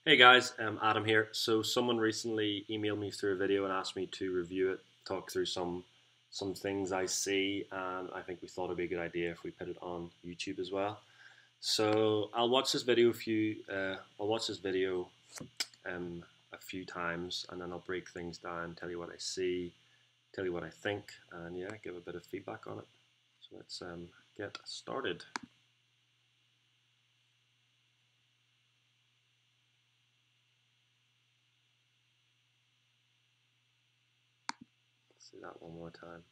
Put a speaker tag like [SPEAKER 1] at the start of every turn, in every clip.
[SPEAKER 1] Hey guys, Adam here. So someone recently emailed me through a video and asked me to review it, talk through some things I see, and I think we thought it'd be a good idea if we put it on YouTube as well. So I'll watch this video a few times, and then I'll break things down, tell you what I see, tell you what I think, and yeah, give a bit of feedback on it. So let's get started. Let's see that one more time.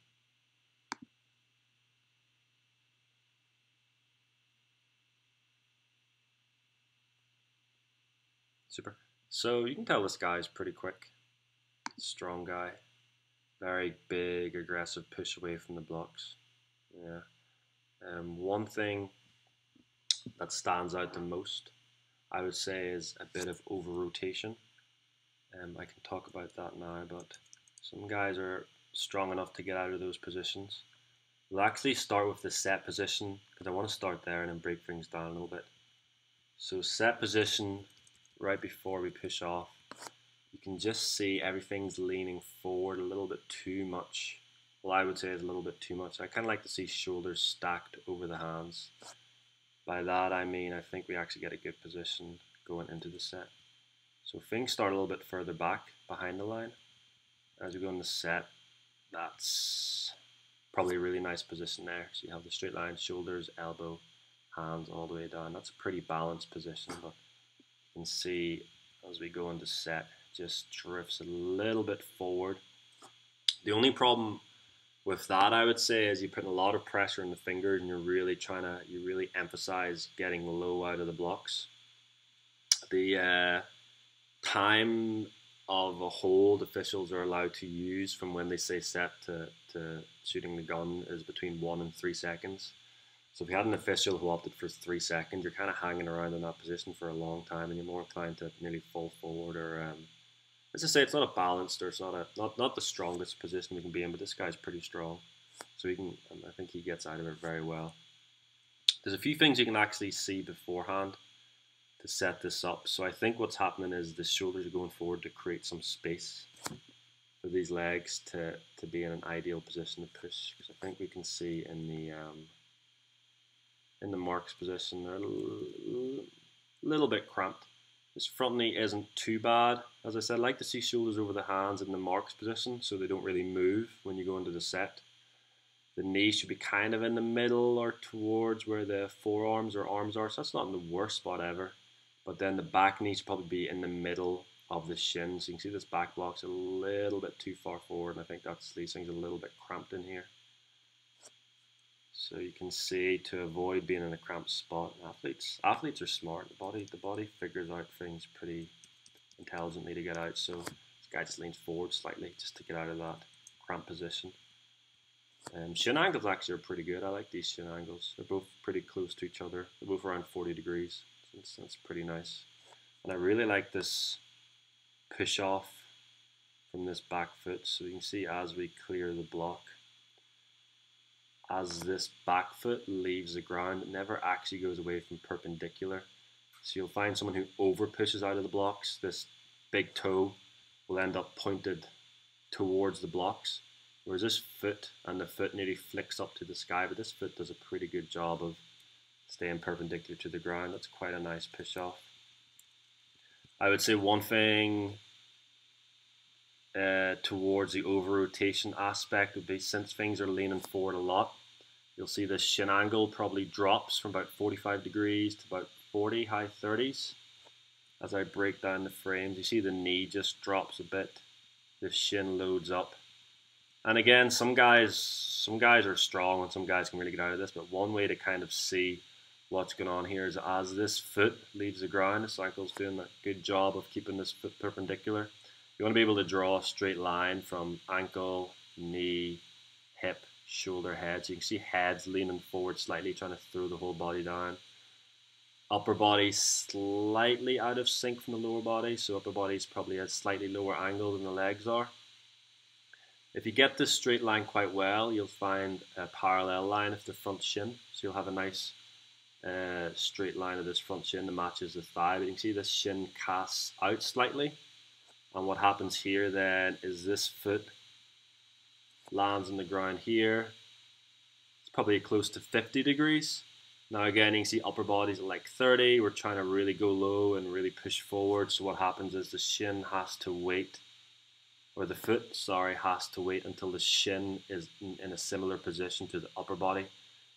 [SPEAKER 1] Super. So you can tell this guy's pretty quick. Strong guy. Very big, aggressive push away from the blocks. Yeah. One thing that stands out the most, I would say, is a bit of over rotation. I can talk about that now, but some guys are strong enough to get out of those positions. We'll actually start with the set position because I want to start there and then break things down a little bit. So set position right before we push off. You can just see everything's leaning forward a little bit too much. Well, I would say it's a little bit too much. I kind of like to see shoulders stacked over the hands. By that I mean I think we actually get a good position going into the set. So things start a little bit further back behind the line. As we go in the set, that's probably a really nice position there. So you have the straight line, shoulders, elbow, hands all the way down. That's a pretty balanced position, but you can see as we go into set, just drifts a little bit forward. The only problem with that, I would say, is you put a lot of pressure in the fingers and you really emphasize getting low out of the blocks. The time of a hold officials are allowed to use from when they say set to shooting the gun is between 1 and 3 seconds. So if you had an official who opted for 3 seconds, you're kind of hanging around in that position for a long time, and you're more inclined to nearly fall forward. Or as I say, it's not a balanced, or it's not the strongest position we can be in. But this guy's pretty strong, so he can. I think he gets out of it very well. There's a few things you can actually see beforehand to set this up. So I think what's happening is the shoulders are going forward to create some space for these legs to be in an ideal position to push. Because I think we can see in the marks position, they're a little bit cramped. This front knee isn't too bad. As I said, I like to see shoulders over the hands in the marks position so they don't really move when you go into the set. The knee should be kind of in the middle or towards where the forearms or arms are, so that's not in the worst spot ever. But then the back knee should probably be in the middle of the shin. So you can see this back block's a little bit too far forward, and I think that's these things a little bit cramped in here. So you can see, to avoid being in a cramped spot, athletes are smart. The body figures out things pretty intelligently to get out. So this guy just leans forward slightly just to get out of that cramped position. Shin angles actually are pretty good. I like these shin angles. They're both pretty close to each other. They're both around 40 degrees. So that's pretty nice. And I really like this push off from this back foot. So you can see as we clear the block, as this back foot leaves the ground, it never actually goes away from perpendicular. So you'll find someone who over pushes out of the blocks, this big toe will end up pointed towards the blocks, whereas this foot and the foot nearly flicks up to the sky, but this foot does a pretty good job of staying perpendicular to the ground. That's quite a nice push off. I would say one thing towards the over rotation aspect would be, since things are leaning forward a lot, you'll see the shin angle probably drops from about 45 degrees to about 40, high 30s. As I break down the frames, you see the knee just drops a bit, the shin loads up. And again, some guys are strong and some guys can really get out of this, but one way to kind of see what's going on here is as this foot leaves the ground, this ankle's doing a good job of keeping this foot perpendicular. You want to be able to draw a straight line from ankle, knee, hip, shoulder, head. So you can see heads leaning forward slightly, trying to throw the whole body down. Upper body slightly out of sync from the lower body, so upper body is probably a slightly lower angle than the legs are. If you get this straight line quite well, you'll find a parallel line of the front shin, so you'll have a nice straight line of this front shin that matches the thigh. But you can see this shin casts out slightly. And what happens here then is this foot lands on the ground here. It's probably close to 50 degrees. Now again, you can see upper body's at like 30. We're trying to really go low and really push forward. So what happens is the shin has to wait, or the foot, sorry, has to wait until the shin is in a similar position to the upper body.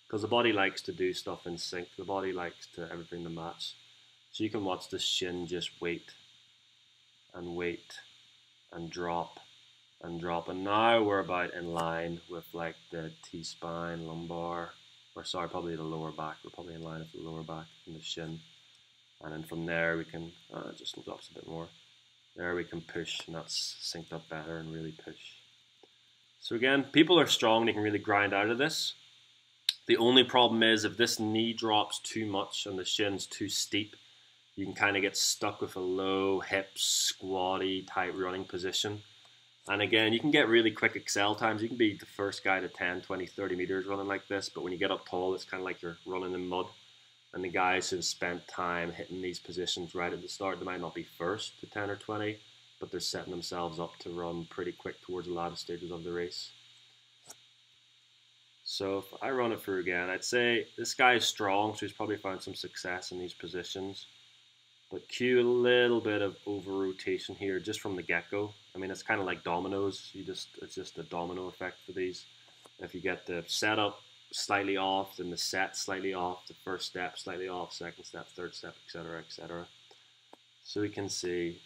[SPEAKER 1] Because the body likes to do stuff in sync. The body likes to everything to match. So you can watch the shin just wait and wait and drop and drop. And now we're about in line with like the T-spine, lumbar, or sorry, probably the lower back. We're probably in line with the lower back and the shin. And then from there we can, just drops a bit more. There we can push, and that's synced up better and really push. So again, people are strong, they can really grind out of this. The only problem is if this knee drops too much and the shin's too steep, you can kind of get stuck with a low hip, squatty type running position. And again, you can get really quick excel times. You can be the first guy to 10, 20, 30 meters running like this, but when you get up tall, it's kind of like you're running in mud. And the guys who have spent time hitting these positions right at the start, they might not be first to 10 or 20, but they're setting themselves up to run pretty quick towards the latter stages of the race. So if I run it through again, I'd say this guy is strong, so he's probably found some success in these positions. But cue a little bit of over rotation here just from the get-go. I mean, it's kind of like dominoes. It's just a domino effect for these. If you get the setup slightly off, then the set slightly off, the first step slightly off, second step, third step, etc., etc. So we can see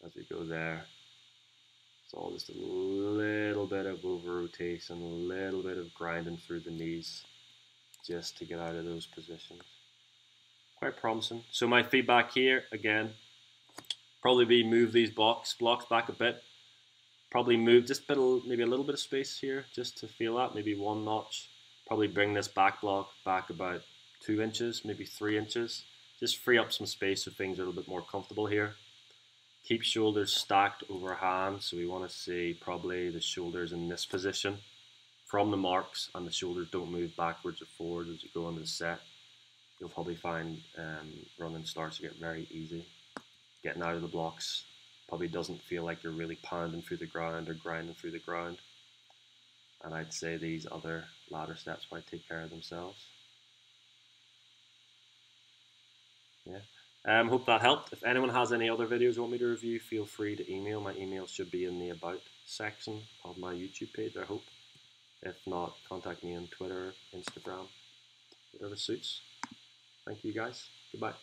[SPEAKER 1] as we go there, it's all just a little bit of over rotation, a little bit of grinding through the knees just to get out of those positions. Quite promising. So my feedback here, again, probably be move these blocks back a bit. Probably move just maybe a little bit of space here just to feel that, maybe 1 notch. Probably bring this back block back about 2 inches, maybe 3 inches. Just free up some space so things are a little bit more comfortable here. Keep shoulders stacked over hands, so we want to see probably the shoulders in this position from the marks, and the shoulders don't move backwards or forwards as you go into the set. You'll probably find running starts to get very easy. Getting out of the blocks probably doesn't feel like you're really pounding through the ground or grinding through the ground. And I'd say these other ladder steps might take care of themselves. Yeah. Hope that helped. If anyone has any other videos you want me to review, feel free to email. My email should be in the About section of my YouTube page, I hope. If not, contact me on Twitter, Instagram, whatever suits. Thank you guys. Goodbye.